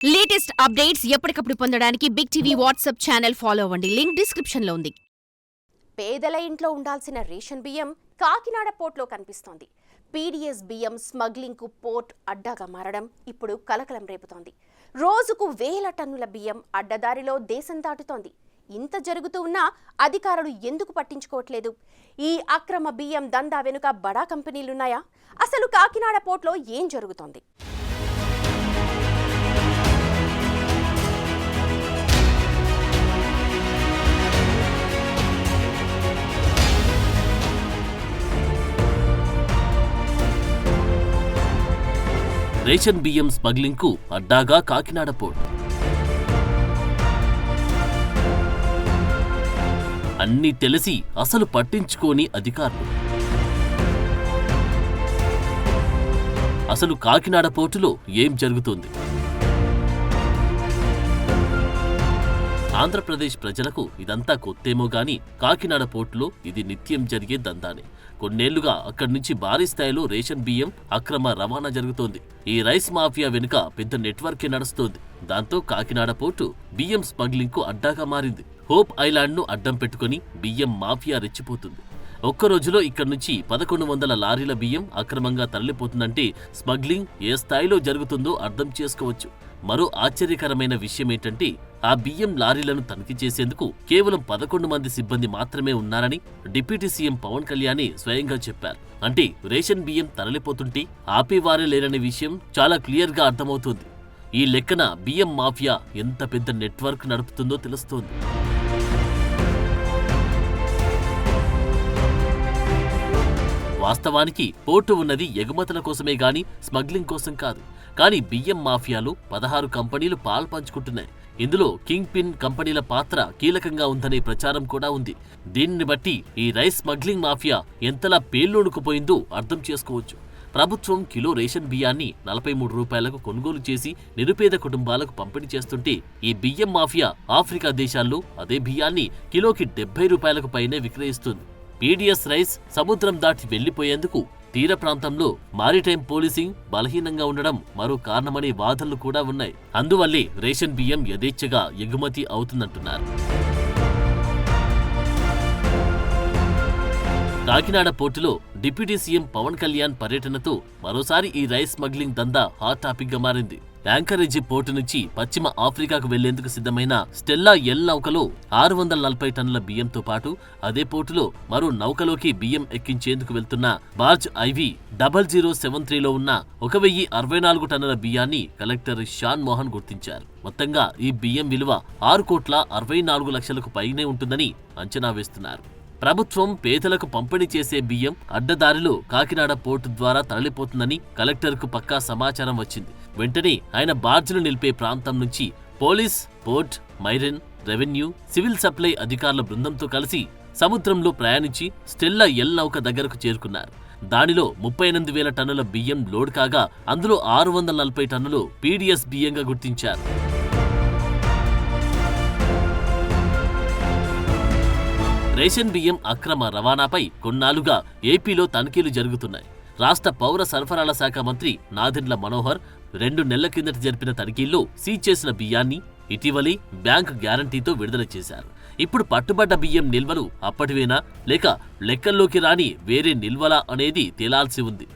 Latest updates ఎప్పటికప్పుడు పొందడానికి big TV WhatsApp channel follow అవ్వండి. లింక్ డిస్క్రిప్షన్ లో ఉంది. పేదల ఇంట్లో ఉండాల్సిన రేషన్ బియ్యం కాకినాడ పోర్టులో కనిపిస్తోంది. పీడీఎస్ బియ్యం స్మగ్లింగ్ కు పోర్ట్ అడ్డాగా మారడం ఇప్పుడు కలకలం రేపుతోంది. రోజుకు వేల టన్నుల బియ్యం అడ్డదారిలో దేశం దాటుతోంది. ఇంత జరుగుతూ ఉన్నా అధికారులు ఎందుకు పట్టించుకోవట్లేదు? ఈ అక్రమ బియ్యం దందా వెనుక బడా కంపెనీలున్నాయా? అసలు కాకినాడ పోర్టులో ఏం జరుగుతోంది? రేషన్ బియ్యం స్మగ్లింగ్ కు అడ్డాగా కాకినాడ పోర్ట్. అన్నీ తెలిసి అసలు పట్టించుకోని అధికారులు. అసలు కాకినాడ పోర్టులో ఏం జరుగుతుంది? ఆంధ్రప్రదేశ్ ప్రజలకు ఇదంతా కొత్తేమో గాని కాకినాడ పోర్టులో ఇది నిత్యం జరిగే దందానే. కొన్నేళ్లుగా అక్కడి నుంచి భారీ స్థాయిలో రేషన్ బియ్యం అక్రమ రవాణా జరుగుతోంది. ఈ రైస్ మాఫియా వెనుక పెద్ద నెట్వర్కే నడుస్తోంది. దాంతో కాకినాడ పోర్టు బియ్యం స్మగ్లింగ్ కు అడ్డాగా మారింది. హోప్ ఐలాండ్ ను అడ్డం పెట్టుకుని బియ్యం మాఫియా రెచ్చిపోతుంది. ఒక్క రోజులో ఇక్కడి నుంచి 1100 లారీల బియ్యం అక్రమంగా తరలిపోతుందంటే స్మగ్లింగ్ ఏ స్థాయిలో జరుగుతుందో అర్థం చేసుకోవచ్చు. మరో ఆశ్చర్యకరమైన విషయమేంటంటే ఆ బియ్యం లారీలను తనిఖీ చేసేందుకు కేవలం 11 మంది సిబ్బంది మాత్రమే ఉన్నారని డిప్యూటీ సీఎం పవన్ కళ్యాణ్ స్వయంగా చెప్పారు. అంటే రేషన్ బియ్యం తరలిపోతుంటే ఆపేవారే లేరనే విషయం చాలా క్లియర్ గా అర్థమవుతోంది. ఈ లెక్కన బియ్యం మాఫియా ఎంత పెద్ద నెట్వర్క్ నడుపుతుందో తెలుస్తోంది. వాస్తవానికి పోర్టు ఉన్నది ఎగుమతుల కోసమే గాని స్మగ్లింగ్ కోసం కాదు. కానీ బియ్యం మాఫియాలో 16 కంపెనీలు పాల్పంచుకుంటున్నాయి. ఇందులో కింగ్ పిన్ కంపెనీల పాత్ర కీలకంగా ఉందనే ప్రచారం కూడా ఉంది. దీనిని బట్టి ఈ రైస్ స్మగ్లింగ్ మాఫియా ఎంతలా పేల్లోనుకుపోయిందో అర్థం చేసుకోవచ్చు. ప్రభుత్వం కిలో రేషన్ బియ్యాన్ని 43 రూపాయలకు కొనుగోలు చేసి నిరుపేద కుటుంబాలకు పంపిణీ చేస్తుంటే ఈ బియ్యం మాఫియా ఆఫ్రికా దేశాల్లో అదే బియ్యాన్ని కిలోకి 70 రూపాయలకు పైనే విక్రయిస్తుంది. పీడీఎస్ రైస్ సముద్రం దాటి వెళ్లిపోయేందుకు తీర ప్రాంతంలో మారిటైమ్ పోలీసింగ్ బలహీనంగా ఉండడం మరో కారణమనే వాదనలు కూడా ఉన్నాయి. అందువల్లే రేషన్ బియ్యం యథేచ్ఛగా ఎగుమతి అవుతుందంటున్నారు. కాకినాడ పోర్టులో డిప్యూటీ సీఎం పవన్ కళ్యాణ్ పర్యటనతో మరోసారి ఈ రైస్ స్మగ్లింగ్ దందా హాట్ టాపిక్ గా మారింది. యాంకరేజీ పోర్టు నుంచి పశ్చిమ ఆఫ్రికాకు వెళ్లేందుకు సిద్ధమైన స్టెల్లా ఎల్ నౌకలో 640 టన్నుల బియ్యంతో పాటు అదే పోర్టులో మరో నౌకలోకి బియ్యం ఎక్కించేందుకు వెళ్తున్న బార్జ్ ఐవి 0073లో ఉన్న 1064 టన్నుల బియ్యాన్ని కలెక్టర్ షాన్ మోహన్ గుర్తించారు. మొత్తంగా ఈ బియ్యం విలువ 6,64 లక్షలకు పైనే ఉంటుందని అంచనా వేస్తున్నారు. ప్రభుత్వం పేదలకు పంపిణీ చేసే బియ్యం అడ్డదారిలో కాకినాడ పోర్టు ద్వారా తరలిపోతుందని కలెక్టర్కు పక్కా సమాచారం వచ్చింది. వెంటనే ఆయన బార్జీలు నిలిపే ప్రాంతం నుంచి police, port, Myron, revenue, civil supply అధికారుల బృందంతో కలిసి సముద్రంలో ప్రయాణించి స్టెల్లా ఎల్ నౌక దగ్గరకు చేరుకున్నారు. దానిలో 38,000 టన్నుల బియ్యం లోడ్ కాగా అందులో 640 టన్నులు పీడీఎస్ బియ్యంగా గుర్తించారు. రేషన్ బియ్యం అక్రమ రవాణాపై కొన్నాళ్లుగా ఏపీలో తనిఖీలు జరుగుతున్నాయి. రాష్ట్ర పౌర సరఫరాల శాఖ మంత్రి నాదెండ్ల మనోహర్ 2 నెలల కిందట జరిపిన తనిఖీల్లో సీజ్ చేసిన బియ్యాన్ని ఇటీవలే బ్యాంక్ గ్యారంటీతో విడుదల చేశారు. ఇప్పుడు పట్టుబడ్డ బియ్యం నిల్వలు అప్పటివేనా లేక లెక్కల్లోకి రాని వేరే నిల్వలా అనేది తేలాల్సి ఉంది.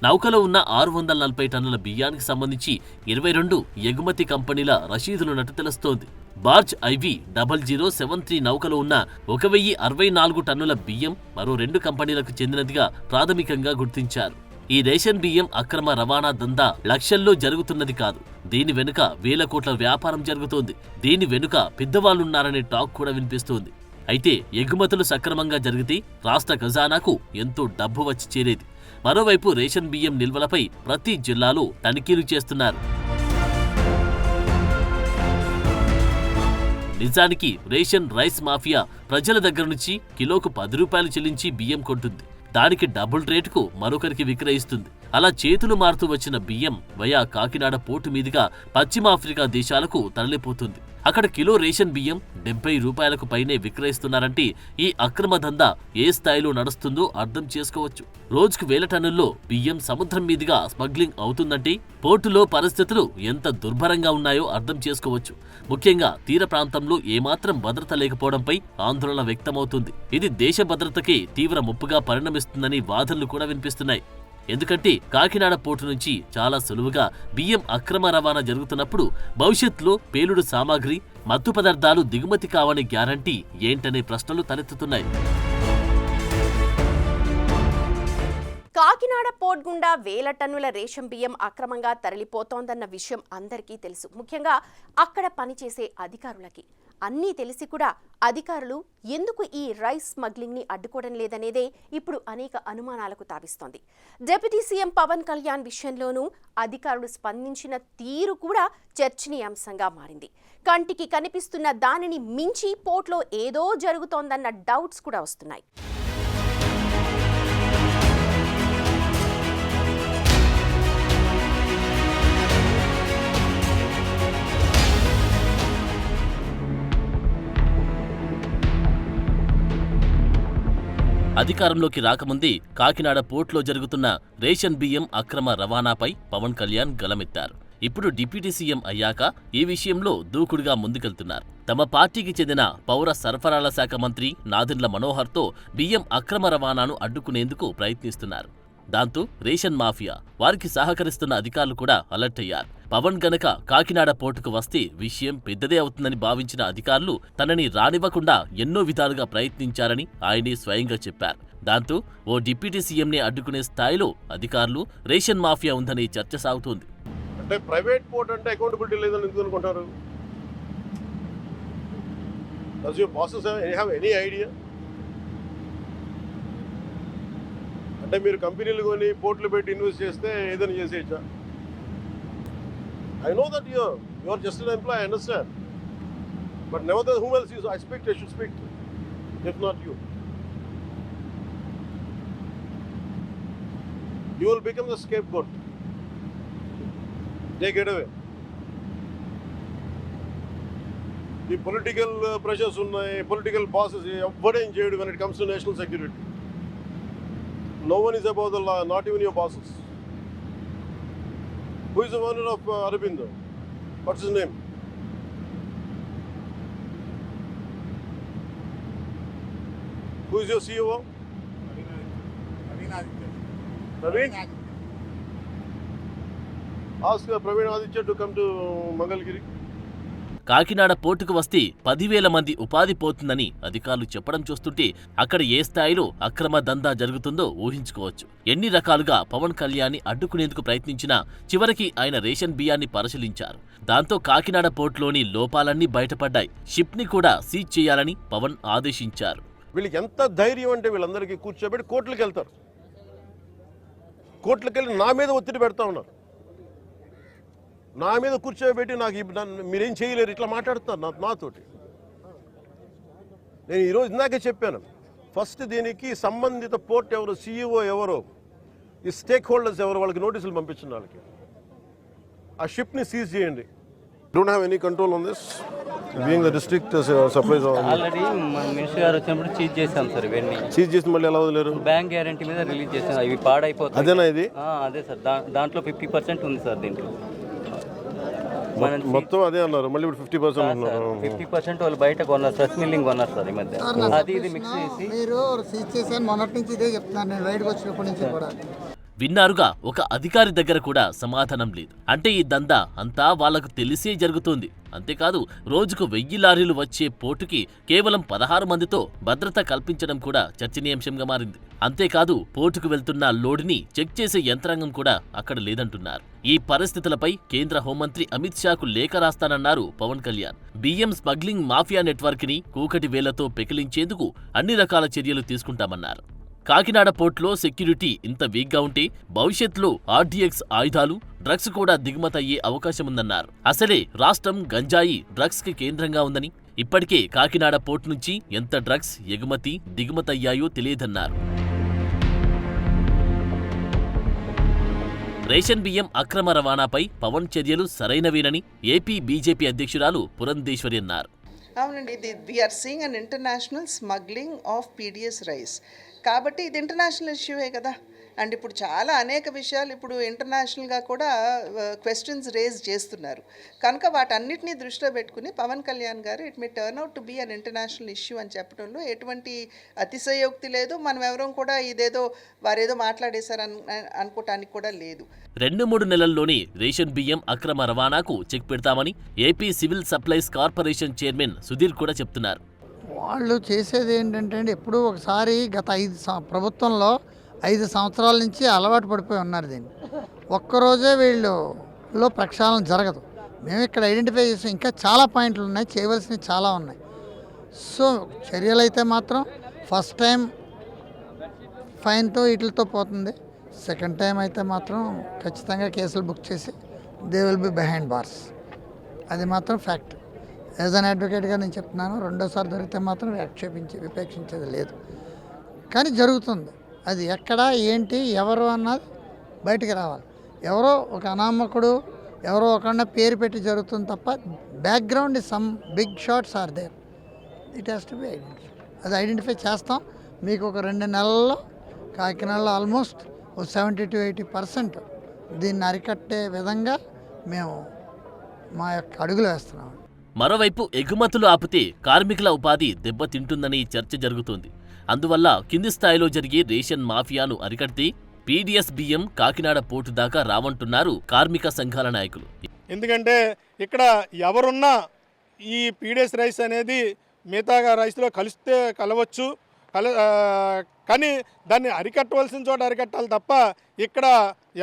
నౌకలో ఉన్న 640 టన్నుల బియ్యానికి సంబంధించి 22 ఎగుమతి కంపెనీల రసీదులున్నట్టు తెలుస్తోంది. బార్జ్ ఐవి 0073 నౌకలో ఉన్న 1064 టన్నుల బియ్యం మరో 2 కంపెనీలకు చెందినదిగా ప్రాథమికంగా గుర్తించారు. ఈ రేషన్ బియ్యం అక్రమ రవాణా దందా లక్షల్లో జరుగుతున్నది కాదు. దీని వెనుక వేల కోట్ల వ్యాపారం జరుగుతోంది. దీని వెనుక పెద్దవాళ్లున్నారనే టాక్ కూడా వినిపిస్తోంది. అయితే ఎగుమతులు సక్రమంగా జరిగితే రాష్ట్ర ఖజానాకు ఎంతో డబ్బు వచ్చి చేరేది. మరోవైపు రేషన్ బియ్యం నిల్వలపై ప్రతి జిల్లాలో తనిఖీలు చేస్తున్నారు. నిజానికి రేషన్ రైస్ మాఫియా ప్రజల దగ్గర నుంచి కిలోకు 10 రూపాయలు చెల్లించి బియ్యం కొంటుంది. దానికి డబుల్ రేటుకు మరొకరికి విక్రయిస్తుంది. అలా చేతులు మారుతూ వచ్చిన బియ్యం వయా కాకినాడ పోర్టు మీదుగా పశ్చిమాఫ్రికా దేశాలకు తరలిపోతుంది. అక్కడ కిలో రేషన్ బియ్యం 70 రూపాయలకు పైనే విక్రయిస్తున్నారంటే ఈ అక్రమ దందా ఏ స్థాయిలో నడుస్తుందో అర్థం చేసుకోవచ్చు. రోజుకు 1000 టన్నుల్లో బియ్యం సముద్రం మీదుగా స్మగ్లింగ్ అవుతుందంటే పోర్టులో పరిస్థితులు ఎంత దుర్భరంగా ఉన్నాయో అర్థం చేసుకోవచ్చు. ముఖ్యంగా తీర ప్రాంతంలో ఏమాత్రం భద్రత లేకపోవడంపై ఆందోళన వ్యక్తమవుతుంది. ఇది దేశ భద్రతకే తీవ్ర ముప్పుగా పరిణమిస్తుందని వాదనలు కూడా వినిపిస్తున్నాయి. ఎందుకంటే కాకినాడ పోర్టు నుంచి చాలా సులువుగా బియ్యం అక్రమ రవాణా జరుగుతున్నప్పుడు భవిష్యత్తులో పేలుడు సామాగ్రి, మత్తు పదార్థాలు దిగుమతి కావని గ్యారంటీ ఏంటనే ప్రశ్నలు తలెత్తుతున్నాయి. కాకినాడ పోర్ట్ గుండా 1000 టన్నుల రేషన్ బియ్యం అక్రమంగా తరలిపోతోందన్న విషయం అందరికీ తెలుసు. ముఖ్యంగా అక్కడ పనిచేసే అధికారులకి. అన్నీ తెలిసి కూడా అధికారులు ఎందుకు ఈ రైస్ స్మగ్లింగ్ ని అడ్డుకోవడం లేదనేదే ఇప్పుడు అనేక అనుమానాలకు తావిస్తోంది. డిప్యూటీ సీఎం పవన్ కళ్యాణ్ విషయంలోనూ అధికారులు స్పందించిన తీరు కూడా చర్చనీయాంశంగా మారింది. కంటికి కనిపిస్తున్న దానిని మించి పోర్ట్లో ఏదో జరుగుతోందన్న డౌట్స్ కూడా వస్తున్నాయి. అధికారంలోకి రాకముందే కాకినాడ పోర్టులో జరుగుతున్న రేషన్ బియ్యం అక్రమ రవాణాపై పవన్ కళ్యాణ్ గలమెత్తారు. ఇప్పుడు డిప్యూటీ సీఎం అయ్యాక ఈ విషయంలో దూకుడుగా ముందుకెళ్తున్నారు. తమ పార్టీకి చెందిన పౌర సరఫరాల శాఖ మంత్రి నాదెండ్ల మనోహర్తో బియ్యం అక్రమ రవాణాను అడ్డుకునేందుకు ప్రయత్నిస్తున్నారు. దాంతో రేషన్ మాఫియా, వారికి సహకరిస్తున్న అధికారులు కూడా అలర్ట్ అయ్యారు. పవన్ గనక కాకినాడ పోర్టుకు వస్తే విషయం పెద్దదే అవుతుందని భావించిన అధికారులు తనని రానివ్వకుండా ఎన్నో విధాలుగా ప్రయత్నించారని ఆయనే స్వయంగా చెప్పారు. దాంతో ఓ డిప్యూటీ సీఎంని అడ్డుకునే స్థాయిలో అధికారులు, రేషన్ మాఫియా ఉందనే చర్చ సాగుతోంది. అంటే ప్రైవేట్ పోర్ట్ అంటే అకౌంటబిలిటీ లేదని ఎందుకు అనుకుంటారు? Does your bosses have any idea? అంటే మీరు కంపెనీలు కొని పోర్ట్లు పెట్టి ఇన్వెస్ట్ చేస్తే ఏదైనా చేసేయచ్చా? I know that you are just an employee, I understand. But nevertheless, whom else I should speak to, if not you. You will become the scapegoat. Take it away. The political pressures ఉన్నాయి, political bosses, everything చేయడు when it comes to national security. No one is above the law, not even your bosses. Who is the owner of Aurobindo? What's his name? Who is your CEO? Praveen? Ask Praveen Aditya to come to Mangalgiri. Kakinada పోర్టుకు వస్తే 10,000 మంది ఉపాధి పోతుందని అధికారులు చెప్పడం చూస్తుంటే అక్కడ ఏ స్థాయిలో అక్రమ దందా జరుగుతుందో ఊహించుకోవచ్చు. ఎన్ని రకాలుగా పవన్ కళ్యాణ్ని అడ్డుకునేందుకు ప్రయత్నించినా చివరికి ఆయన రేషన్ బియ్యాన్ని పరిశీలించారు. దాంతో కాకినాడ పోర్టులోని లోపాలన్నీ బయటపడ్డాయి. షిప్ని కూడా సీజ్ చేయాలని పవన్ ఆదేశించారు. వీళ్ళకి ఎంత ధైర్యం అంటే వీళ్ళందరికీ కూర్చోబెట్టి కోర్టులకు వెళ్తారు. కోర్టులకు వెళ్ళి నా మీద ఒత్తిడి పెడతా ఉన్నారు. నా మీద కూర్చోబెట్టి మీరేం చేయలేరు ఇట్లా మాట్లాడుతున్నారు నాతోటి. నేను ఈరోజు ఇందాకే చెప్పాను, ఫస్ట్ దీనికి సంబంధిత పోర్ట్ ఎవరు, CEO ఎవరో, ఈ స్టేక్ హోల్డర్స్ ఎవరు, వాళ్ళకి నోటీసులు పంపించిన వాళ్ళకి ఆ షిప్ని సీజ్ చేయండి. Don't have any control on this being the district supplies. Already మన మినిస్టర్ గారు వచ్చినప్పుడు చీజ్ చేశాం సార్. ఇవన్నీ సీజ్ చేసి మళ్ళీ ఎలా వదిలేరు? బ్యాంక్ గ్యారంటీ మీద రిలీజ్ చేసాం. ఇవి పాడైపోతాయి. అదేనా ఇది? అదే సార్. దాంట్లో 50% ఉంది సార్. దీంట్లో మొత్తం అదే అన్నారు. మళ్ళీ ఇప్పుడు 50% వాళ్ళు బయట కొన్నారు, ఫ్రెష్ మిల్లింగ్ కొన్నారు సార్ ఈ మధ్య. అది ఇది మిక్స్ చేసి మీరు సీజ్ చేశాను మొన్నటి నుంచి ఇదే చెప్తున్నాను నేను బయటకు వచ్చినప్పటి నుంచి కూడా. విన్నారుగా, ఒక అధికారి దగ్గర కూడా సమాధానం లేదు. అంటే ఈ దందా అంతా వాళ్లకు తెలిసే జరుగుతోంది. అంతేకాదు, రోజుకు 1000 లారీలు వచ్చే పోర్టుకి కేవలం 16 మందితో భద్రత కల్పించడం కూడా చర్చనీయాంశంగా మారింది. అంతేకాదు, పోర్టుకు వెళ్తున్న లోడుని చెక్ చేసే యంత్రాంగం కూడా అక్కడ లేదంటున్నారు. ఈ పరిస్థితులపై కేంద్ర హోంమంత్రి అమిత్ షాకు లేఖ రాస్తానన్నారు పవన్ కళ్యాణ్. బియ్యం స్మగ్లింగ్ మాఫియా నెట్వర్క్ ని కూకటి వేలతో పెకిలించేందుకు అన్ని రకాల చర్యలు తీసుకుంటామన్నారు. కాకినాడ పోర్టులో సెక్యూరిటీ ఇంత వీక్గా ఉంటే భవిష్యత్తులో RDX ఆయుధాలు, డ్రగ్స్ కూడా దిగుమతయ్యే అవకాశముందన్నారు. అసలే రాష్ట్రం గంజాయి, డ్రగ్స్ కి కేంద్రంగా ఉందని, ఇప్పటికే కాకినాడ పోర్టు నుంచి ఎంత డ్రగ్స్ ఎగుమతి, దిగుమతయ్యాయో తెలియదన్నారు. రేషన్ బియ్యం అక్రమ రవాణాపై పవన్ చర్యలు సరైనవేనని ఏపీ బీజేపీ అధ్యక్షురాలు పురంధేశ్వరి అన్నారు. అవునండి, ఇది we are seeing an international smuggling of PDS rice. కాబట్టి ఇది ఇంటర్నేషనల్ ఇష్యూవే కదా. అండ్ ఇప్పుడు చాలా అనేక విషయాలు ఇప్పుడు ఇంటర్నేషనల్గా కూడా క్వశ్చన్స్ రేజ్ చేస్తున్నారు. కనుక వాటన్నిటిని దృష్టిలో పెట్టుకుని Pawan Kalyan garu it may turn out to be an international issue అని చెప్పడంలో ఎటువంటి అతిశయోక్తి లేదు. మనం ఎవరం కూడా ఇదేదో వారేదో మాట్లాడేశారని అనుకోవటానికి కూడా లేదు. 2-3 నెలల్లోనే రేషన్ బియ్యం అక్రమ రవాణాకు చెక్ పెడతామని AP civil supplies corporation chairman Sudheer కూడా చెప్తున్నారు. వాళ్ళు చేసేది ఏంటంటే అండి, ఎప్పుడూ ఒకసారి గత 5 ప్రభుత్వంలో 5 సంవత్సరాల నుంచి అలవాటు పడిపోయి ఉన్నారు. దీన్ని ఒక్కరోజే వీళ్ళలో ప్రక్షాళన జరగదు. మేము ఇక్కడ ఐడెంటిఫై చేసాం, ఇంకా చాలా పాయింట్లు ఉన్నాయి, చేయవలసినవి చాలా ఉన్నాయి. సో చర్యలు అయితే మాత్రం ఫస్ట్ టైం ఫైన్తో వీటితో పోతుంది. సెకండ్ టైం అయితే మాత్రం ఖచ్చితంగా కేసులు బుక్ చేసి they will be behind bars. అది మాత్రం ఫ్యాక్ట్. యాజ్ అన్ అడ్వకేట్గా నేను చెప్తున్నాను, రెండోసారి దొరికితే మాత్రం విపేక్షించేది లేదు. కానీ జరుగుతుంది. అది ఎక్కడ ఏంటి ఎవరు అన్నది బయటికి రావాలి. ఎవరో ఒక అనామకుడు ఎవరో ఒకళ్ళ పేరు పెట్టి జరుగుతుంది తప్ప background some big shots are there. It has to be identify. అది ఐడెంటిఫై చేస్తాం. మీకు ఒక 2 నెలల్లో కాకినాడలో ఆల్మోస్ట్ 70 to 80% దీన్ని అరికట్టే విధంగా మేము మా యొక్క అడుగులు వేస్తున్నాం. మరోవైపు ఎగుమతులు ఆపితే కార్మికుల ఉపాధి దెబ్బతింటుందని చర్చ జరుగుతోంది. అందువల్ల కింది స్థాయిలో జరిగే రేషన్ మాఫియాను అరికడితే పీడీఎస్ బియ్యం కాకినాడ పోర్టు దాకా రావంటున్నారు కార్మిక సంఘాల నాయకులు. ఎందుకంటే ఇక్కడ ఎవరున్నా ఈ పీడీఎస్ రైస్ అనేది మిగతా రైస్లో కలవచ్చు, కానీ దాన్ని అరికట్టవలసిన చోట అరికట్టాలి తప్ప ఇక్కడ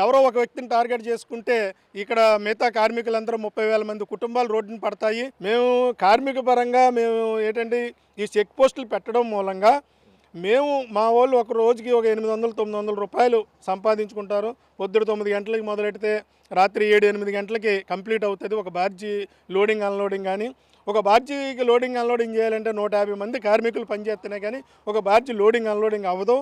ఎవరో ఒక వ్యక్తిని టార్గెట్ చేసుకుంటే ఇక్కడ మిగతా కార్మికులందరూ 30,000 మంది కుటుంబాలు రోడ్డున పడతాయి. మేము కార్మిక పరంగా మేము ఏంటంటే ఈ చెక్ పోస్టులు పెట్టడం మూలంగా మేము మా వాళ్ళు ఒక రోజుకి ఒక 800-900 రూపాయలు సంపాదించుకుంటారు. పొద్దున 9 గంటలకి మొదలెడితే రాత్రి 7-8 గంటలకి కంప్లీట్ అవుతుంది ఒక బార్జీ లోడింగ్ అన్లోడింగ్. కానీ ఒక బార్జీకి లోడింగ్ అన్లోడింగ్ చేయాలంటే 150 మంది కార్మికులు పనిచేస్తేనే కానీ ఒక బార్జీ లోడింగ్ అన్లోడింగ్ అవ్వదు.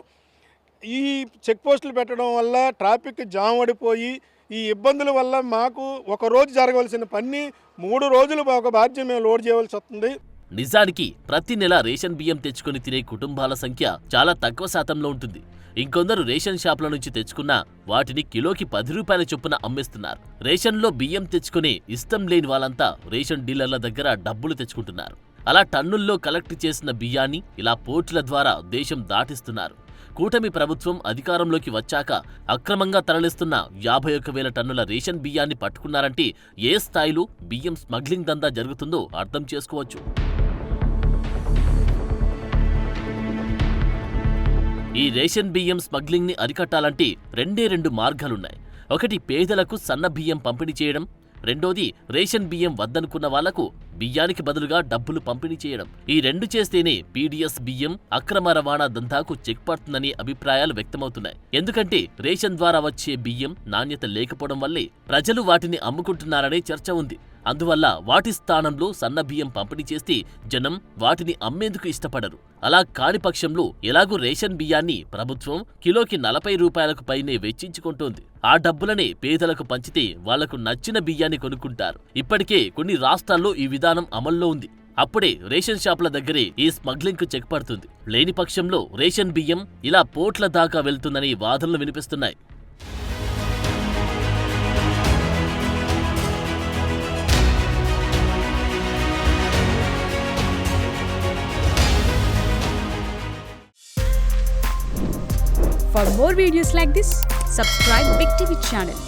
ఈ చెక్ పోస్టులు పెట్టడం వల్ల ట్రాఫిక్ జామ్ పడిపోయి ఈ ఇబ్బందుల వల్ల మాకు ఒక రోజు జరగవలసిన పని 3 రోజులు ఒక బార్జీ మేము లోడ్ చేయవలసి వస్తుంది. నిజానికి ప్రతి నెల రేషన్ బియ్యం తెచ్చుకొని తినే కుటుంబాల సంఖ్య చాలా తక్కువ శాతంలో ఉంటుంది. ఇంకొందరు రేషన్ షాపుల నుంచి తెచ్చుకున్నా వాటిని కిలోకి 10 రూపాయల చొప్పున అమ్మేస్తున్నారు. రేషన్లో బియ్యం తెచ్చుకునే ఇష్టం లేని వాళ్ళంతా రేషన్ డీలర్ల దగ్గర డబ్బులు తెచ్చుకుంటున్నారు. అలా టన్నుల్లో కలెక్ట్ చేసిన బియ్యాన్ని ఇలా పోర్టుల ద్వారా దేశం దాటిస్తున్నారు. కూటమి ప్రభుత్వం అధికారంలోకి వచ్చాక అక్రమంగా తరలిస్తున్న 51,000 టన్నుల రేషన్ బియ్యాన్ని పట్టుకున్నారంటే ఏ స్థాయిలో బియ్యం స్మగ్లింగ్ దందా జరుగుతుందో అర్థం చేసుకోవచ్చు. ఈ రేషన్ బియ్యం స్మగ్లింగ్ ని అరికట్టాలంటే 2 మార్గాలున్నాయి. ఒకటి పేదలకు సన్న బియ్యం పంపిణీ చేయడం, రెండోది రేషన్ బియ్యం వద్దనుకున్న వాళ్లకు బియ్యానికి బదులుగా డబ్బులు పంపిణీ చేయడం. ఈ 2 చేస్తేనే పీడీఎస్ బియ్యం అక్రమ రవాణా దందాకు చెక్ పడుతుందని అభిప్రాయాలు వ్యక్తమవుతున్నాయి. ఎందుకంటే రేషన్ ద్వారా వచ్చే బియ్యం నాణ్యత లేకపోవడం వల్లే ప్రజలు వాటిని అమ్ముకుంటున్నారనే చర్చ ఉంది. అందువల్ల వాటి స్థానంలో సన్న బియ్యం పంపిణీ చేస్తే జనం వాటిని అమ్మేందుకు ఇష్టపడరు. అలా కాని పక్షంలో ఎలాగూ రేషన్ బియ్యాన్ని ప్రభుత్వం కిలోకి 40 రూపాయలకు పైనే వెచ్చించుకుంటోంది. ఆ డబ్బులనే పేదలకు పంచితే వాళ్లకు నచ్చిన బియ్యాన్ని కొనుక్కుంటారు. ఇప్పటికే కొన్ని రాష్ట్రాల్లో ఈ విధానం అమల్లో ఉంది. అప్పుడే రేషన్ షాపుల దగ్గరే ఈ స్మగ్లింగ్ కు చెక్ పడుతుంది. లేని పక్షంలో రేషన్ బియ్యం ఇలా పోర్ట్ల దాకా వెళ్తుందని వాదనలు వినిపిస్తున్నాయి. For more videos like this, subscribe Big TV channel.